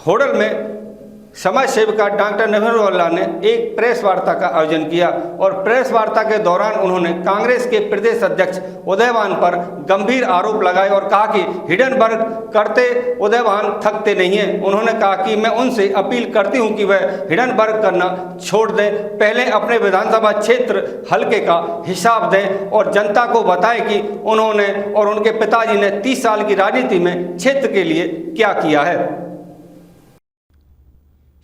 होडल में समाज सेविका डॉक्टर नवीरुल्लाह ने एक प्रेस वार्ता का आयोजन किया और प्रेस वार्ता के दौरान उन्होंने कांग्रेस के प्रदेश अध्यक्ष उदयभान पर गंभीर आरोप लगाए और कहा कि हिडनबर्ग करते उदयभान थकते नहीं हैं। उन्होंने कहा कि मैं उनसे अपील करती हूं कि वह हिडनबर्ग करना छोड़ दें, पहले अपने विधानसभा क्षेत्र हल्के का हिसाब दें और जनता को बताएं कि उन्होंने और उनके पिताजी ने 30 साल की राजनीति में क्षेत्र के लिए क्या किया है।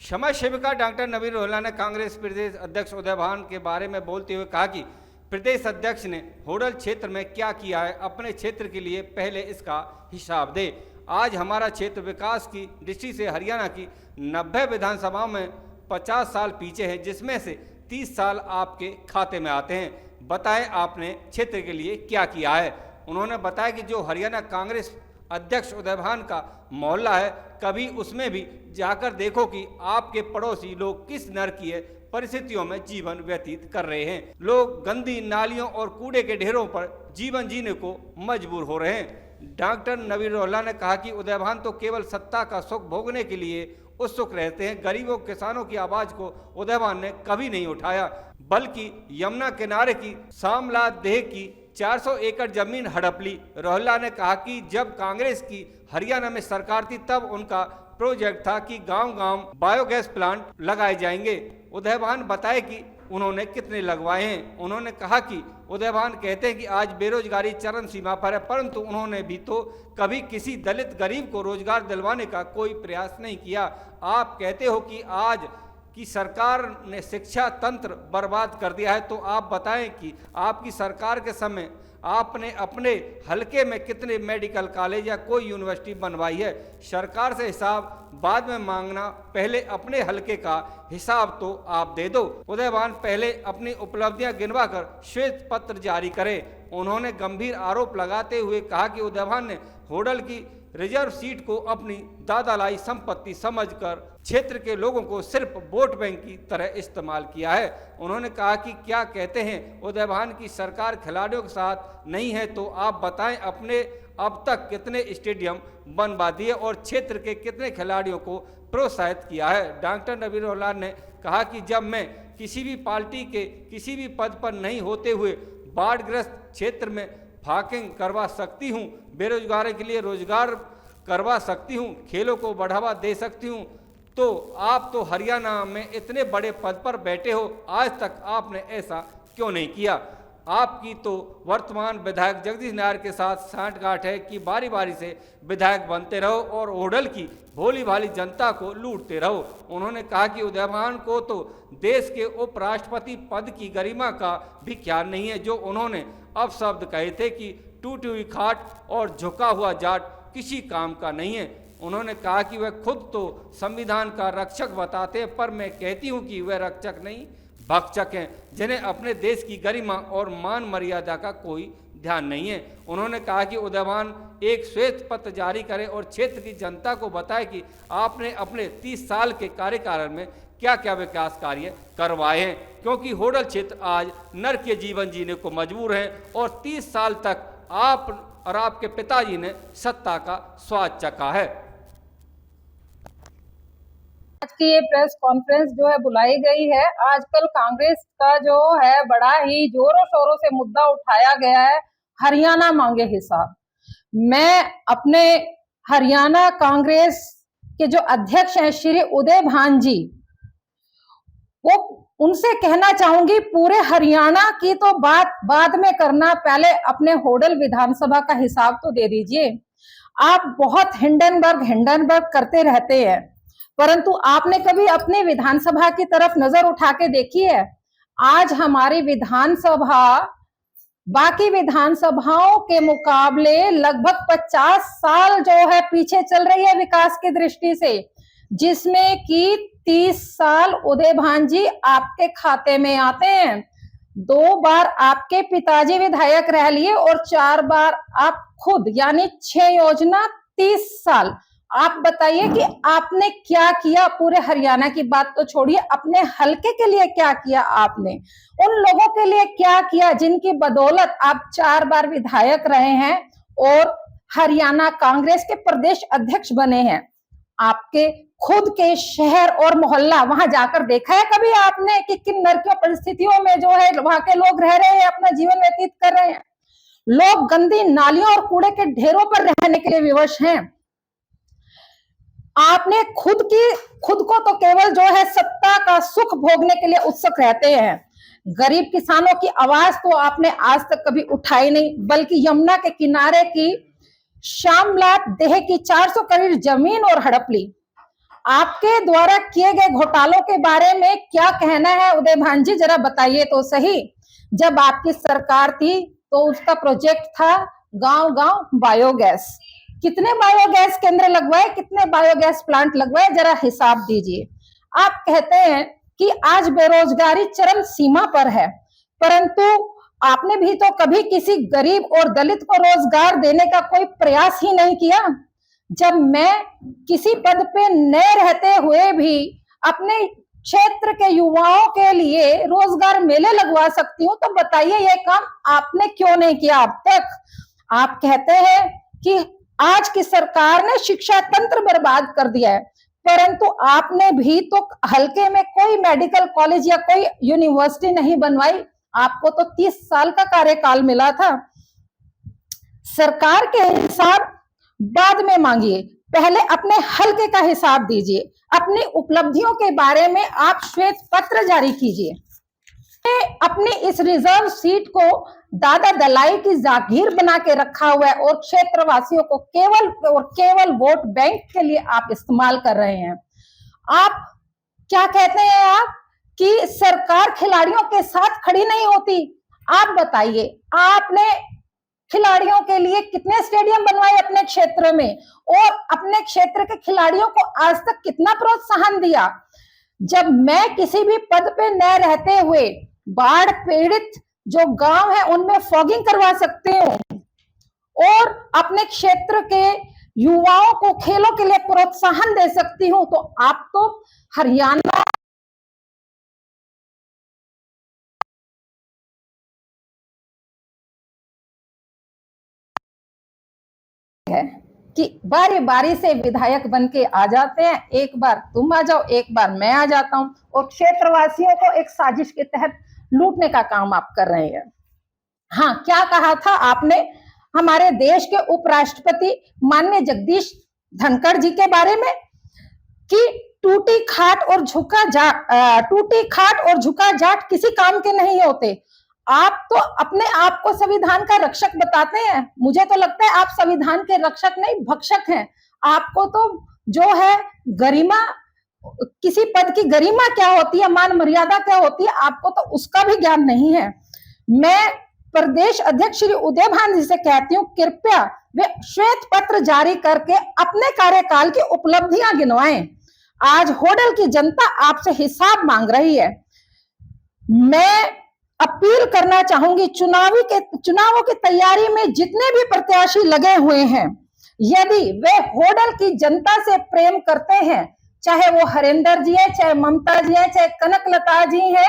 समाज सेविका डॉक्टर नवीरुल्लाह ने कांग्रेस प्रदेश अध्यक्ष उदयभान के बारे में बोलते हुए कहा कि प्रदेश अध्यक्ष ने होडल क्षेत्र में क्या किया है, अपने क्षेत्र के लिए पहले इसका हिसाब दे। आज हमारा क्षेत्र विकास की दृष्टि से हरियाणा की 90 विधानसभाओं में 50 साल पीछे है, जिसमें से 30 साल आपके खाते में आते हैं। बताएं आपने क्षेत्र के लिए क्या किया है। उन्होंने बताया कि जो हरियाणा कांग्रेस अध्यक्ष उदयभान का मोहल्ला है, कभी उसमें भी जाकर देखो कि आपके पड़ोसी लोग किस नरकीय परिस्थितियों में जीवन व्यतीत कर रहे हैं। लोग गंदी नालियों और कूड़े के ढेरों पर जीवन जीने को मजबूर हो रहे हैं। डॉक्टर नवीरुल्लाह ने कहा कि उदयभान तो केवल सत्ता का सुख भोगने के लिए उत्सुक रहते हैं। गरीबों किसानों की आवाज को उदयभान ने कभी नहीं उठाया, बल्कि यमुना किनारे की सामलादेह की 400 एकड़ जमीन हड़प ली। रोहल्ला ने कहा कि जब कांग्रेस की हरियाणा में सरकार थी तब उनका प्रोजेक्ट था कि गांव-गांव बायोगैस प्लांट लगाए जाएंगे। उदयभान बताए कि उन्होंने कितने लगवाए हैं। उन्होंने कहा कि उदयभान कहते हैं कि आज बेरोजगारी चरम सीमा पर है, परंतु उन्होंने भी तो कभी किसी दलित गरीब को रोजगार दिलवाने का कोई प्रयास नहीं किया। आप कहते हो कि आज की सरकार ने शिक्षा तंत्र बर्बाद कर दिया है, तो आप बताएं कि आपकी सरकार के समय आपने अपने हलके में कितने मेडिकल कॉलेज या कोई यूनिवर्सिटी बनवाई है। सरकार से हिसाब बाद में मांगना, पहले अपने हलके का हिसाब तो आप दे दो। उदयभान पहले अपनी उपलब्धियां गिनवाकर श्वेत पत्र जारी करें। उन्होंने गंभीर आरोप लगाते हुए कहा कि उदयभान ने होडल की रिजर्व सीट को अपनी दादालाई संपत्ति समझकर क्षेत्र के लोगों को सिर्फ वोट बैंक की तरह इस्तेमाल किया है। उन्होंने कहा कि क्या कहते हैं उदयभान की सरकार खिलाड़ियों के साथ नहीं है, तो आप बताएं अपने अब तक कितने स्टेडियम बनवा दिए और क्षेत्र के कितने खिलाड़ियों को प्रोत्साहित किया है। डॉक्टर नवीरुल्लाह ने कहा कि जब मैं किसी भी पार्टी के किसी भी पद पर नहीं होते हुए बाढ़ग्रस्त क्षेत्र में फाकिंग करवा सकती हूँ, बेरोजगारी के लिए रोजगार करवा सकती हूँ, खेलों को बढ़ावा दे सकती हूँ, तो आप तो हरियाणा में इतने बड़े पद पर बैठे हो, आज तक आपने ऐसा क्यों नहीं किया। आपकी तो वर्तमान विधायक जगदीश नायर के साथ सांठगांठ है कि बारी बारी से विधायक बनते रहो और होडल की भोली भाली जनता को लूटते रहो। उन्होंने कहा कि उदयभान को तो देश के उपराष्ट्रपति पद की गरिमा का भी ख्याल नहीं है। जो उन्होंने अपशब्द कहे थे कि टूटी हुई खाट और झुका हुआ जाट किसी काम का नहीं है। उन्होंने कहा कि वह खुद तो संविधान का रक्षक बताते हैं, पर मैं कहती हूं कि वह रक्षक नहीं भक्षक हैं, जिन्हें अपने देश की गरिमा और मान मर्यादा का कोई ध्यान नहीं है। उन्होंने कहा कि उदयभान एक श्वेत पत्र जारी करे और क्षेत्र की जनता को बताए कि आपने अपने 30 साल के कार्यकाल में क्या क्या विकास कार्य करवाए हैं, क्योंकि होडल क्षेत्र आज नरकीय जीवन जीने को मजबूर है और 30 साल तक आप और आपके पिताजी ने सत्ता का स्वाद चखा है। आज की ये प्रेस कॉन्फ्रेंस जो है बुलाई गई है, आजकल कांग्रेस का जो है बड़ा ही जोरों शोरों से मुद्दा उठाया गया है, हरियाणा मांगे हिसाब। मैं अपने हरियाणा कांग्रेस के जो अध्यक्ष हैं श्री उदयभान जी, वो उनसे कहना चाहूंगी पूरे हरियाणा की तो बात बाद में करना, पहले अपने होडल विधानसभा का हिसाब तो दे दीजिए। आप बहुत हिंडनबर्ग करते रहते हैं, परंतु आपने कभी अपने विधानसभा की तरफ नजर उठा के देखी है? आज हमारी विधानसभा बाकी विधानसभाओं के मुकाबले लगभग 50 साल जो है पीछे चल रही है विकास की दृष्टि से, जिसमें कि 30 साल उदयभान जी आपके खाते में आते हैं। 2 बार आपके पिताजी विधायक रह लिए और 4 बार आप खुद, यानी 6 योजना 30 साल। आप बताइए कि आपने क्या किया? पूरे हरियाणा की बात तो छोड़िए, अपने हलके के लिए क्या किया आपने? उन लोगों के लिए क्या किया जिनकी बदौलत आप 4 बार विधायक रहे हैं और हरियाणा कांग्रेस के प्रदेश अध्यक्ष बने हैं? आपके खुद के शहर और मोहल्ला वहां जाकर देखा है कभी आपने कि किन नरकीय परिस्थितियों में जो है वहां के लोग रह रहे हैं, अपना जीवन व्यतीत कर रहे हैं। लोग गंदी नालियों और कूड़े के ढेरों पर रहने के लिए विवश हैं। आपने खुद को तो केवल जो है सत्ता का सुख भोगने के लिए उत्सुक रहते हैं। गरीब किसानों की आवाज तो आपने आज तक कभी उठाई नहीं, बल्कि यमुना के किनारे की श्यामलाट देह की 400 करोड़ जमीन और हड़प ली। आपके द्वारा किए गए घोटालों के बारे में क्या कहना है उदय भान जी, जरा बताइए तो सही। जब आपकी सरकार थी तो उसका प्रोजेक्ट था गांव गांव बायोगैस। कितने बायोगैस केंद्र लगवाए, कितने बायोगैस प्लांट लगवाए, जरा हिसाब दीजिए। आप कहते हैं कि आज बेरोजगारी चरम सीमा पर है, परंतु आपने भी तो कभी किसी गरीब और दलित को रोजगार देने का कोई प्रयास ही नहीं किया। जब मैं किसी पद पे न रहते हुए भी अपने क्षेत्र के युवाओं के लिए रोजगार मेले लगवा सकती हूँ, तो बताइए ये काम आपने क्यों नहीं किया अब तक। आप कहते हैं कि आज की सरकार ने शिक्षा तंत्र बर्बाद कर दिया है, परंतु आपने भी तो हल्के में कोई मेडिकल कॉलेज या कोई यूनिवर्सिटी नहीं बनवाई। आपको तो 30 साल का कार्यकाल मिला था। सरकार के हिसाब बाद में मांगिए, पहले अपने हल्के का हिसाब दीजिए। अपनी उपलब्धियों के बारे में आप श्वेत पत्र जारी कीजिए। अपनी इस रिजर्व सीट को दादा दलाई की जागीर बना के रखा हुआ है और क्षेत्रवासियों को केवल और केवल वोट बैंक के लिए आप इस्तेमाल कर रहे हैं। आप क्या कहते हैं आप कि सरकार खिलाड़ियों के साथ खड़ी नहीं होती। आप बताइए, आपने खिलाड़ियों के लिए कितने स्टेडियम बनवाए अपने क्षेत्र में और अपने क्षेत्र के खिलाड़ियों को आज तक कितना प्रोत्साहन दिया। जब मैं किसी भी पद पे न रहते हुए बाढ़ पीड़ित जो गांव है उनमें फॉगिंग करवा सकती हूँ और अपने क्षेत्र के युवाओं को खेलों के लिए प्रोत्साहन दे सकती हूँ, तो आप तो हरियाणा है कि बारी बारी से विधायक बन के आ जाते हैं। एक बार तुम आ जाओ, एक बार मैं आ जाता हूं और क्षेत्रवासियों को एक साजिश के तहत लूटने का काम आप कर रहे हैं। हाँ, क्या कहा था आपने हमारे देश के उपराष्ट्रपति माननीय जगदीश धनखड़ जी के बारे में कि टूटी खाट और झुका जाट किसी काम के नहीं होते। आप तो अपने आप को संविधान का रक्षक बताते हैं। मुझे तो लगता है आप संविधान के रक्षक नहीं भक्षक हैं। आपको तो जो है गरिमा, किसी पद की गरिमा क्या होती है, मान मर्यादा क्या होती है, आपको तो उसका भी ज्ञान नहीं है। मैं प्रदेश अध्यक्ष श्री उदय भान जी से कहती हूँ, कृपया वे श्वेत पत्र जारी करके अपने कार्यकाल की उपलब्धियां गिनवाएं। आज होडल की जनता आपसे हिसाब मांग रही है। मैं अपील करना चाहूंगी, चुनावों की तैयारी में जितने भी प्रत्याशी लगे हुए हैं, यदि वे होडल की जनता से प्रेम करते हैं, चाहे वो हरिंदर जी है, चाहे ममता जी है, चाहे कनकलता जी है,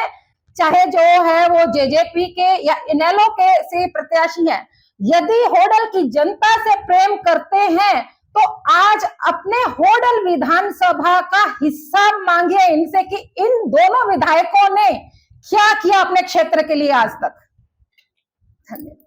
चाहे जो है वो जेजेपी के या इनेलो के से प्रत्याशी हैं, यदि होडल की जनता से प्रेम करते हैं तो आज अपने होडल विधानसभा का हिसाब मांगिए इनसे कि इन दोनों विधायकों ने क्या किया अपने क्षेत्र के लिए आज तक। धन्यवाद।